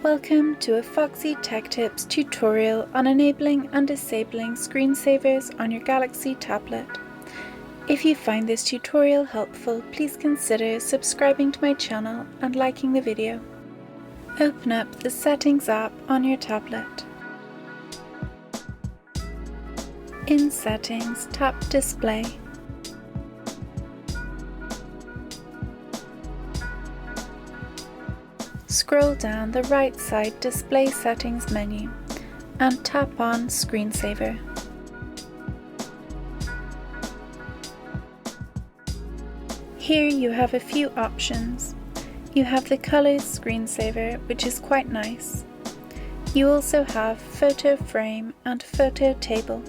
Welcome to a Foxy Tech Tips tutorial on enabling and disabling screensavers on your Galaxy tablet. If you find this tutorial helpful, please consider subscribing to my channel and liking the video. Open up the Settings app on your tablet. In Settings, tap Display. Scroll down the right side Display Settings menu and tap on Screensaver. Here you have a few options. You have the Colors Screensaver, which is quite nice. You also have Photo Frame and Photo Table.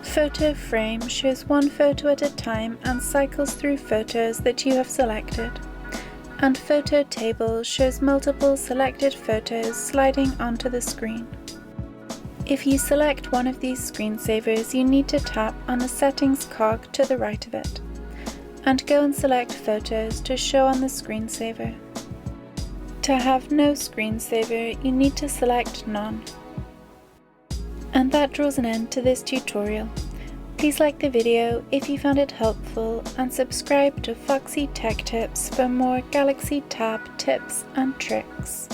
Photo Frame shows one photo at a time and cycles through photos that you have selected, and Photo Table shows multiple selected photos sliding onto the screen. If you select one of these screensavers, you need to tap on the Settings cog to the right of it, and go and select Photos to show on the screensaver. To have no screensaver, you need to select None. And that draws an end to this tutorial. Please like the video if you found it helpful and subscribe to Foxy Tech Tips for more Galaxy Tab tips and tricks.